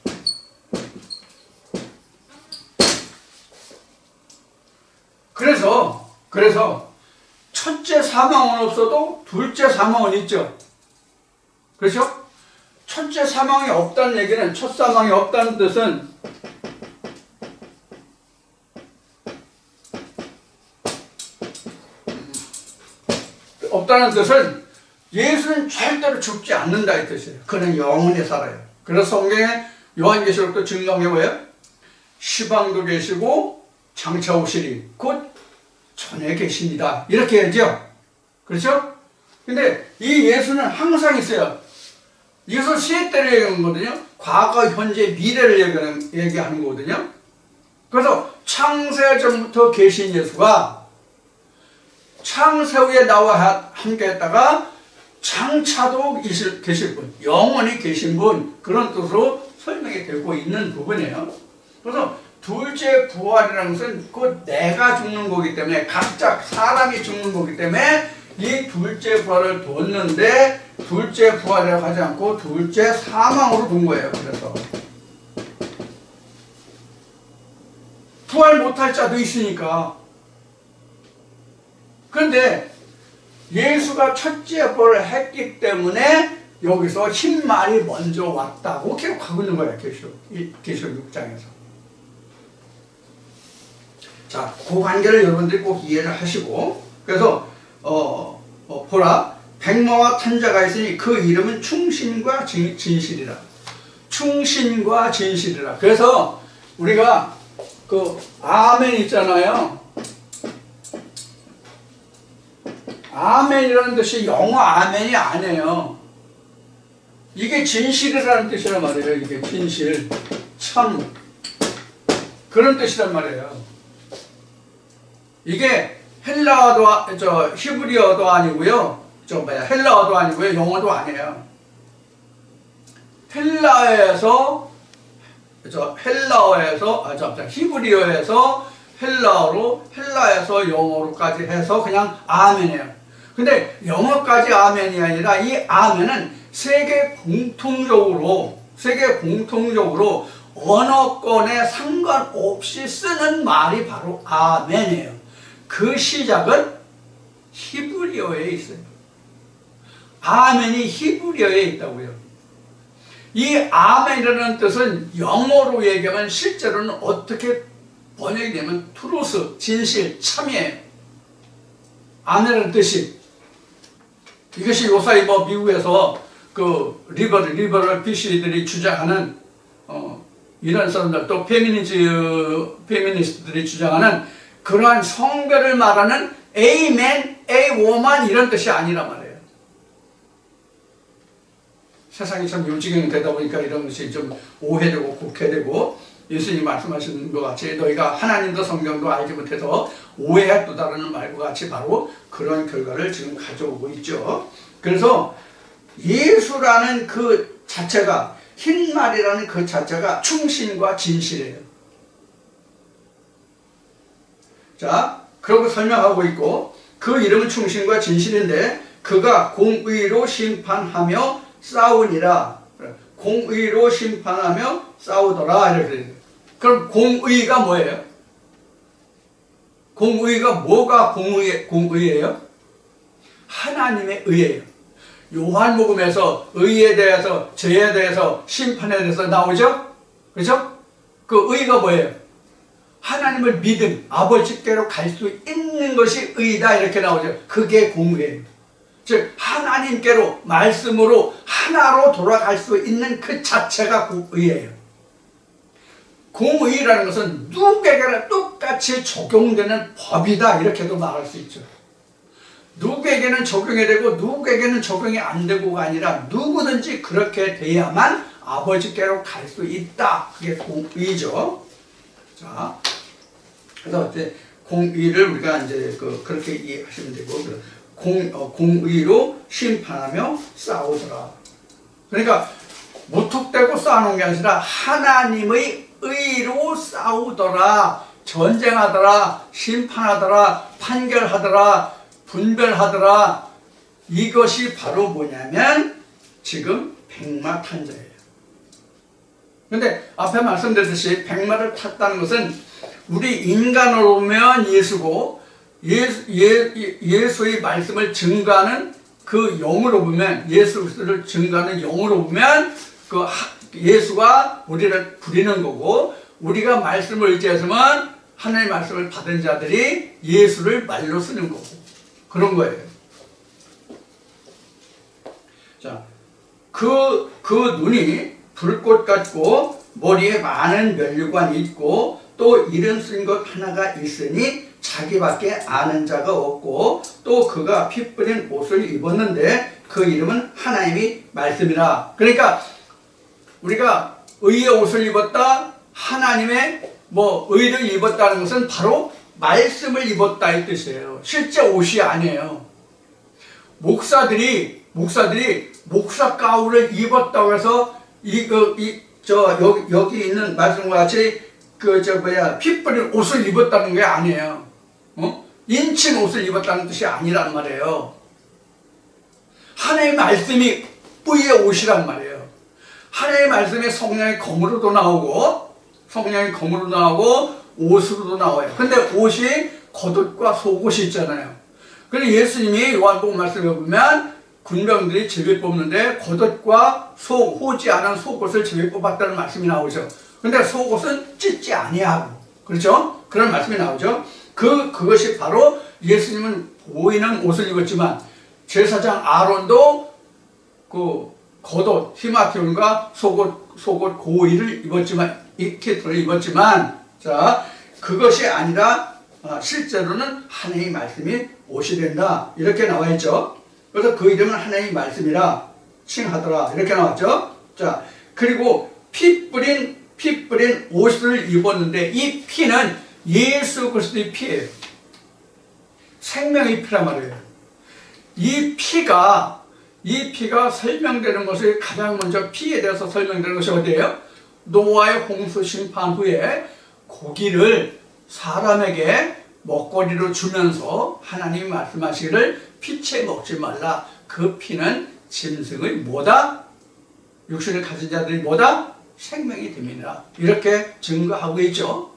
그래서 첫째 사망은 없어도 둘째 사망은 있죠. 그렇죠? 첫째 사망이 없다는 얘기는, 첫 사망이 없다는 뜻은 예수는 절대로 죽지 않는다 이 뜻이에요. 그는 영원히 살아요. 그래서 성경에 요한계시록도 증거한 게 뭐예요? 시방도 계시고 장차 오시리 곧 전에 계십니다. 이렇게 해야죠. 그렇죠? 근데 이 예수는 항상 있어요. 이것을 시대를 얘기하는 거거든요. 과거, 현재, 미래를 얘기하는 거거든요. 그래서 창세 전부터 계신 예수가 창세 후에 나와 함께 했다가 장차도 계실 분, 영원히 계신 분, 그런 뜻으로 설명이 되고 있는 부분이에요. 그래서 둘째 부활이라는 것은 곧 내가 죽는 거기 때문에, 각자 사람이 죽는 거기 때문에 이 둘째 부활을 뒀는데 둘째 부활이라고 하지 않고 둘째 사망으로 둔 거예요. 그래서 부활 못할 자도 있으니까. 그런데 예수가 첫째 부활을 했기 때문에 여기서 흰말이 먼저 왔다고 기록하고 있는 거예요. 계시록 6장에서. 자, 그 관계를 여러분들이 꼭 이해를 하시고, 그래서 보라, 백마와 탄자가 있으니 그 이름은 충신과 진실이라. 충신과 진실이라. 그래서 우리가 그 아멘 있잖아요. 아멘이라는 뜻이 영어 아멘이 아니에요. 이게 진실이라는 뜻이란 말이에요. 이게 진실, 참, 그런 뜻이란 말이에요. 이게 헬라어도, 히브리어도 아니고요. 헬라어도 아니고요. 영어도 아니에요. 히브리어에서 헬라어로, 헬라에서 영어로까지 해서 그냥 아멘이에요. 근데 영어까지 아멘이 아니라 이 아멘은 세계 공통적으로 언어권에 상관없이 쓰는 말이 바로 아멘이에요. 그 시작은 히브리어에 있어요. 아멘이 히브리어에 있다고요. 이 아멘이라는 뜻은 영어로 얘기하면 실제로는 어떻게 번역이 되면 트루스, 진실, 참이에요. 아멘이라는 뜻이. 이것이 요사이 미국에서 그 리버럴 PC들이 주장하는 이런 사람들, 또 페미니스트들이 주장하는 그러한 성별을 말하는 에이맨, 에이워만 이런 뜻이 아니란 말이에요. 세상이 참 요지경이 되다 보니까 이런 것이 좀 오해되고 곡해되고, 예수님이 말씀하시는 것 같이 너희가 하나님도 성경도 알지 못해서 오해했도다라는 말과 같이 바로 그런 결과를 지금 가져오고 있죠. 그래서 예수라는 그 자체가, 흰말이라는 그 자체가 충신과 진실이에요. 자, 그러고 설명하고 있고, 그 이름은 충신과 진실인데 그가 공의로 심판하며 싸우니라. 공의로 심판하며 싸우더라 이렇게 돼요. 그럼 공의가 뭐예요? 공의가 뭐가 공의예요? 하나님의 의예요. 요한복음에서 의에 대해서, 죄에 대해서, 심판에 대해서 나오죠? 그렇죠? 그 의가 뭐예요? 하나님을 믿음, 아버지께로 갈 수 있는 것이 의다 이렇게 나오죠. 그게 공의예요. 즉 하나님께로, 말씀으로 하나로 돌아갈 수 있는 그 자체가 의예요. 공의라는 것은 누구에게나 똑같이 적용되는 법이다 이렇게도 말할 수 있죠. 누구에게는 적용이 되고 누구에게는 적용이 안 되고가 아니라 누구든지 그렇게 돼야만 아버지께로 갈 수 있다. 그게 공의죠. 자, 그래서 이제 공의를 우리가 이제 그렇게 이해하시면 되고, 공의로 심판하며 싸우더라. 그러니까 무턱대고 싸우는 게 아니라 하나님의 의로 싸우더라. 전쟁하더라. 심판하더라. 판결하더라. 분별하더라. 이것이 바로 뭐냐면 지금 백마탄자예요. 근데 앞에 말씀드렸듯이 백마를 탔다는 것은 우리 인간으로 보면 예수고, 예수의 말씀을 증거하는 그 영으로 보면, 예수 그리스도를 증거하는 영으로 보면 그 예수가 우리를 부리는 거고, 우리가 말씀을 의지해서만 하나님의 말씀을 받은 자들이 예수를 말로 쓰는 거고, 그런 거예요. 자, 그 눈이 불꽃 같고 머리에 많은 면류관이 있고 또 이름 쓴 것 하나가 있으니 자기밖에 아는 자가 없고, 또 그가 피 뿌린 옷을 입었는데 그 이름은 하나님이 말씀이라. 그러니까 우리가 의의 옷을 입었다, 하나님의 의를 입었다는 것은 바로 말씀을 입었다 이 뜻이에요. 실제 옷이 아니에요. 목사들이 목사 가운을 입었다고 해서 여기 있는 말씀과 같이 피 뿌린 옷을 입었다는 게 아니에요. 인친 옷을 입었다는 뜻이 아니란 말이에요. 하나님의 말씀이 뿌의 옷이란 말이에요. 하나님의 말씀이 성령의 검으로도 나오고 옷으로도 나와요. 근데 옷이 겉옷과 속옷이 있잖아요. 그런데 예수님이 요한복음 말씀에 보면 군병들이 제비 뽑는데 겉옷과 호지 않은 속옷을 제비 뽑았다는 말씀이 나오죠. 근데 속옷은 찢지 아니하고, 그렇죠? 그런 말씀이 나오죠. 그것이 바로 예수님은 보이는 옷을 입었지만 제사장 아론도 그 겉옷 히마티온과 속옷 고의를 입었지만, 이키트를 입었지만, 자, 그것이 아니라 실제로는 하나님의 말씀이 옷이 된다 이렇게 나와 있죠. 그래서 그 이름은 하나님의 말씀이라 칭하더라 이렇게 나왔죠. 자, 그리고 피 뿌린 옷을 입었는데 이 피는 예수 그리스도의 피예요. 생명의 피란 말이에요. 이 피가 설명되는 것이, 가장 먼저 피에 대해서 설명되는 것이 어디예요? 노아의 홍수 심판 후에 고기를 사람에게 먹거리로 주면서 하나님이 말씀하시기를 피채 먹지 말라. 그 피는 짐승의 뭐다? 육신을 가진 자들이 뭐다? 생명이 됨이라. 이렇게 증거하고 있죠.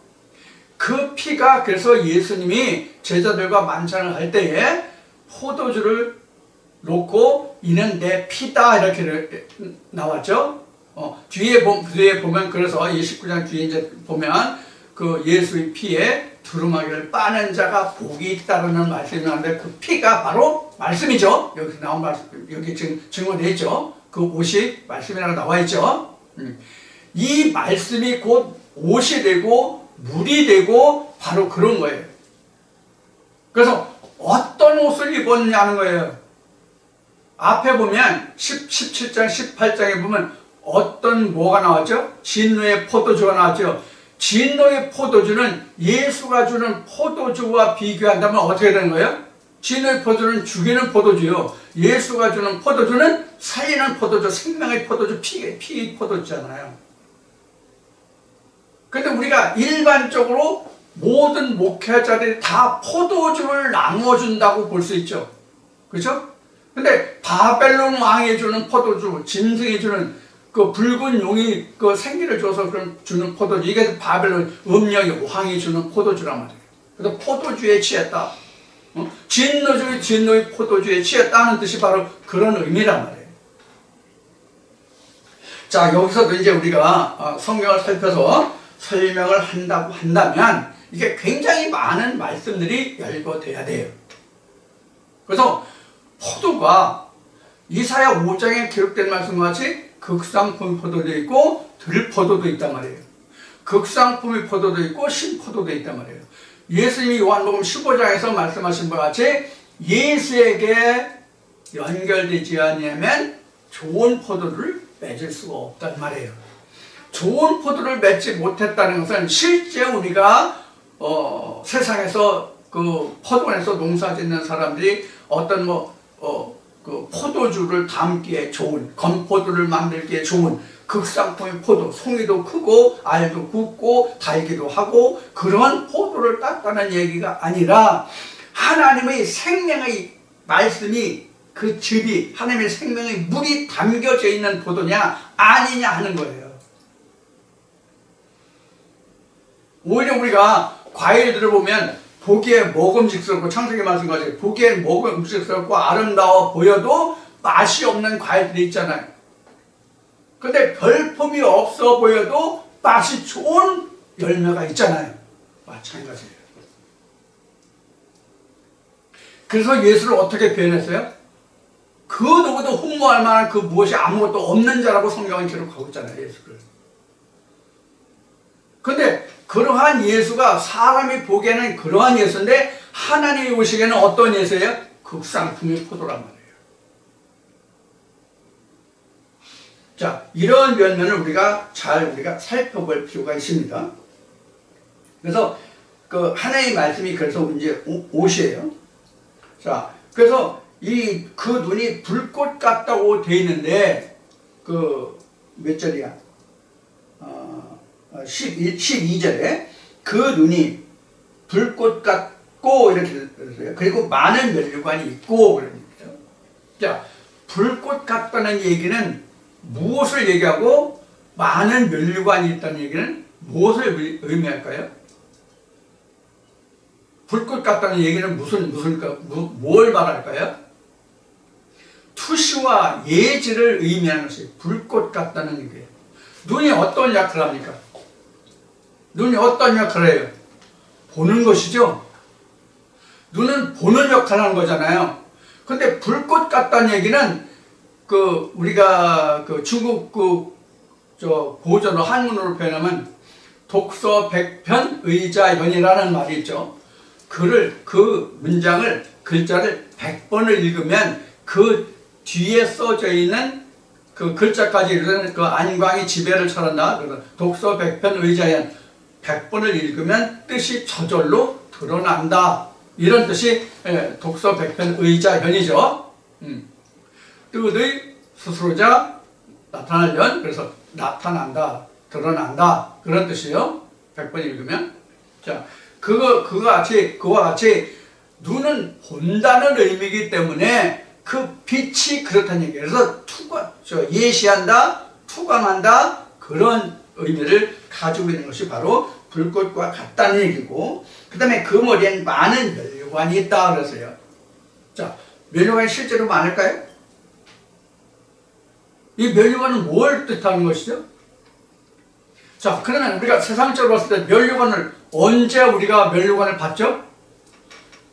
그 피가, 그래서 예수님이 제자들과 만찬을 할 때에 포도주를 놓고 이는 내 피다 이렇게 나왔죠. 뒤에 보면, 그래서 29장 뒤에 이제 보면 그 예수의 피에 두루마기를 빠는 자가 복이 있다라는 말씀이 나오는데 그 피가 바로 말씀이죠. 여기 나온 말씀, 여기 지금 증거되어 있죠. 그 옷이 말씀이라고 나와 있죠. 이 말씀이 곧 옷이 되고 물이 되고 바로 그런 거예요. 그래서 어떤 옷을 입었냐는 거예요. 앞에 보면 17장 18장에 보면 뭐가 나왔죠? 진노의 포도주가 나왔죠. 진노의 포도주는 예수가 주는 포도주와 비교한다면 어떻게 되는 거예요? 진노의 포도주는 죽이는 포도주요. 예수가 주는 포도주는 살리는 포도주, 생명의 포도주, 피의 포도주잖아요. 근데 우리가 일반적으로 모든 목회자들이 다 포도주를 나눠준다고 볼 수 있죠. 그렇죠? 근데 바벨론 왕이 주는 포도주, 짐승이 주는 그 붉은 용이 그 생기를 줘서 주는 포도주, 이게 바벨론 음력의 왕이 주는 포도주란 말이에요. 그래서 포도주에 취했다. 진노의 포도주에 취했다는 뜻이 바로 그런 의미란 말이에요. 자, 여기서도 이제 우리가 성경을 살펴서 설명을 한다고 한다면 이게 굉장히 많은 말씀들이 열거돼야 돼요. 그래서 포도가 이사야 5장에 기록된 말씀과 같이 극상품 포도도 있고 들포도도 있단 말이에요. 극상품의 포도도 있고 신포도도 있단 말이에요. 예수님이 요한복음 15장에서 말씀하신 바와 같이 예수에게 연결되지 않으면 좋은 포도를 맺을 수가 없단 말이에요. 좋은 포도를 맺지 못했다는 것은 실제 우리가 세상에서 그 포도원에서 농사 짓는 사람들이 어떤 그 포도주를 담기에 좋은, 건포도를 만들기에 좋은 극상품의 포도, 송이도 크고 알도 굵고 달기도 하고 그런 포도를 땄다는 얘기가 아니라 하나님의 생명의 말씀이 그 즙이 하나님의 생명의 물이 담겨져 있는 포도냐 아니냐 하는 거예요. 오히려 우리가 과일들을 보면 보기에 먹음직스럽고 창세기 말씀까지 보기에 먹음직스럽고 아름다워 보여도 맛이 없는 과일들이 있잖아요. 근데 별품이 없어 보여도 맛이 좋은 열매가 있잖아요. 마찬가지예요. 그래서 예수를 어떻게 표현했어요? 그 누구도 흠모할 만한 그 무엇이 아무것도 없는 자라고 성경은 기록하고 있잖아요. 예수를. 근데 그러한 예수가 사람이 보기에는 그러한 예수인데 하나님이 보시기에는 어떤 예수예요? 극상품의 포도란 말이에요. 자, 이런 면면을 우리가 살펴볼 필요가 있습니다. 그래서 그 하나님의 말씀이 그래서 이제 옷이에요. 자, 그래서 그 눈이 불꽃 같다고 돼 있는데 그 몇 절이야? 12절에 그 눈이 불꽃 같고 이렇게 들었어요. 그리고 많은 면류관이 있고 그런 얘기죠. 자, 불꽃 같다는 얘기는 무엇을 얘기하고 많은 면류관이 있다는 얘기는 무엇을 의미할까요? 불꽃 같다는 얘기는 뭘 말할까요? 투시와 예지를 의미하는 것이 불꽃 같다는 얘기예요. 눈이 어떤 역할을 합니까? 눈이 어떤 역할을 해요? 보는 것이죠. 눈은 보는 역할을 하는 거잖아요. 근데 불꽃 같다는 얘기는 우리가 중국 고전어 한문으로 표현하면 독서 백편 의자현이라는 말이 있죠. 그 문장을 글자를 100번을 읽으면 그 뒤에 써져 있는 그 글자까지 읽으면 그 안광이 지배를 철한다. 그래서 독서 백편 의자현 100번을 읽으면 뜻이 저절로 드러난다. 이런 뜻이 독서 백편 의자현이죠. 뜻의 스스로자 나타날 연, 그래서 나타난다, 드러난다 그런 뜻이에요. 100번 읽으면. 자, 그와 같이 눈은 본다는 의미이기 때문에 그 빛이 그렇다는 얘기예요. 그래서 예시한다, 투광한다 그런 의미를 가지고 있는 것이 바로 불꽃과 같다는 얘기고, 그 다음에 그 머리엔 많은 면류관이 있다 그래서요. 자, 면류관이 실제로 많을까요? 이 면류관은 뭘 뜻하는 것이죠? 자, 그러면 우리가 세상적으로 봤을 때 면류관을 언제 우리가 면류관을 봤죠?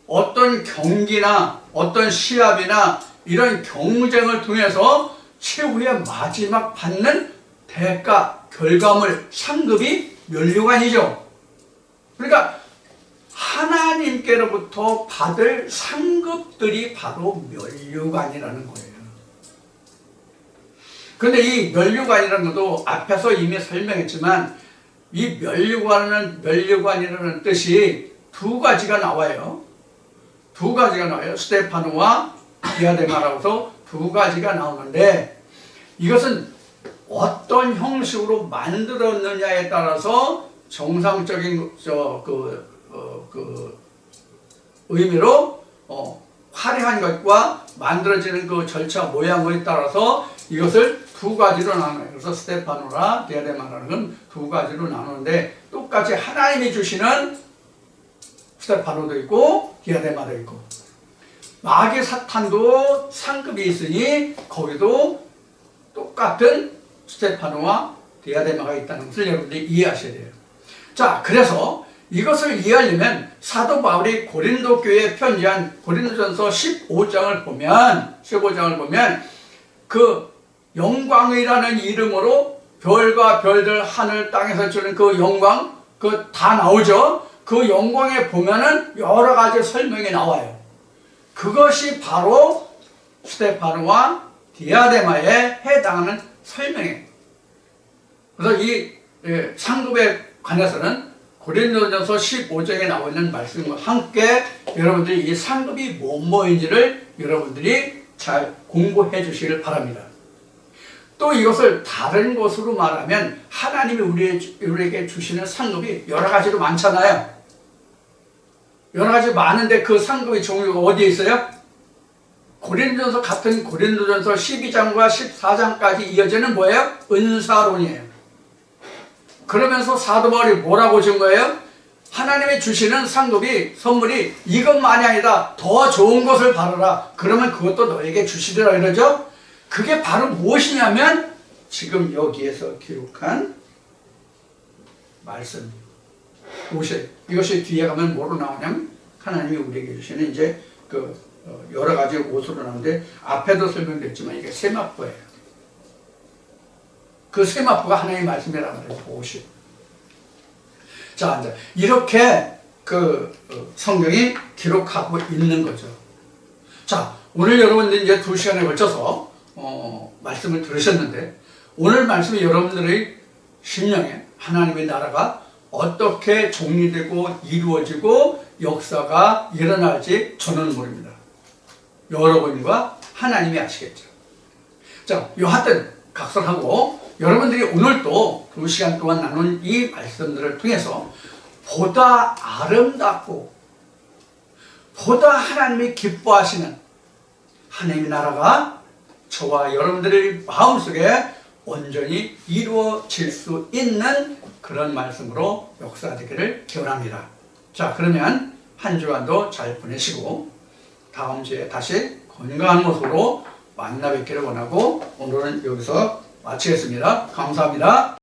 어떤 경기나 어떤 시합이나 이런 경쟁을 통해서 최후의 마지막 받는 대가, 결과물, 상급이 면류관이죠. 그러니까 하나님께로부터 받을 상급들이 바로 면류관이라는 거예요. 그런데 이 면류관이라는 것도 앞에서 이미 설명했지만 이 면류관이라는 뜻이 두 가지가 나와요. 두 가지가 나와요. 스테파노와 디아데마라고서 두 가지가 나오는데 이것은 어떤 형식으로 만들었느냐에 따라서 정상적인 의미로 화려한 것과 만들어지는 그 절차 모양에 따라서 이것을 두 가지로 나눠요. 그래서 스테파노나 디아데마라는 건 두 가지로 나누는데 똑같이 하나님이 주시는 스테파노도 있고 디아데마도 있고, 마귀 사탄도 상급이 있으니 거기도 똑같은 스테파노와 디아데마가 있다는 것을 여러분들이 이해하셔야 돼요. 자, 그래서 이것을 이해하려면 사도 바울이 고린도 교회에 편지한 고린도전서 15장을 보면 그 영광이라는 이름으로 별과 별들 하늘 땅에서 주는 그 영광, 그 다 나오죠. 그 영광에 보면은 여러 가지 설명이 나와요. 그것이 바로 스테파노와 디아데마에 해당하는 설명이에요. 그래서 이 상급에 관해서는 고린도전서 15장에 나와 있는 말씀과 함께 여러분들이 이 상급이 뭐인지를 여러분들이 잘 공부해 주시길 바랍니다. 또 이것을 다른 것으로 말하면 하나님이 우리에게 주시는 상급이 여러 가지로 많잖아요. 여러 가지 많은데 그 상급의 종류가 어디에 있어요? 고린도전서 같은 고린도전서 12장과 14장까지 이어지는 뭐예요? 은사론이에요. 그러면서 사도 바울이 뭐라고 준 거예요? 하나님이 주시는 상급이, 선물이 이것만이 아니다. 더 좋은 것을 바라라. 그러면 그것도 너에게 주시리라 이러죠. 그게 바로 무엇이냐면 지금 여기에서 기록한 말씀. 이것이 뒤에 가면 뭐로 나오냐면 하나님이 우리에게 주시는 이제 그 여러 가지 옷으로 나오는데 앞에도 설명됐지만 이게 세마포예요. 그 세마포가 하나님의 말씀이라는 거예요. 옷이. 자, 이제 이렇게 그 성경이 기록하고 있는 거죠. 자, 오늘 여러분들이 이제 2시간에 걸쳐서 말씀을 들으셨는데, 오늘 말씀이 여러분들의 심령에 하나님의 나라가 어떻게 정리되고 이루어지고 역사가 일어날지 저는 모릅니다. 여러분과 하나님이 아시겠죠. 자, 여하튼 각설하고 여러분들이 오늘 또 2시간 동안 나눈 이 말씀들을 통해서 보다 아름답고 보다 하나님이 기뻐하시는 하나님의 나라가 저와 여러분들의 마음속에 온전히 이루어질 수 있는 그런 말씀으로 역사되기를 기원합니다. 자, 그러면 한 주간도 잘 보내시고 다음 주에 다시 건강한 모습으로 만나 뵙기를 원하고 오늘은 여기서 마치겠습니다. 감사합니다.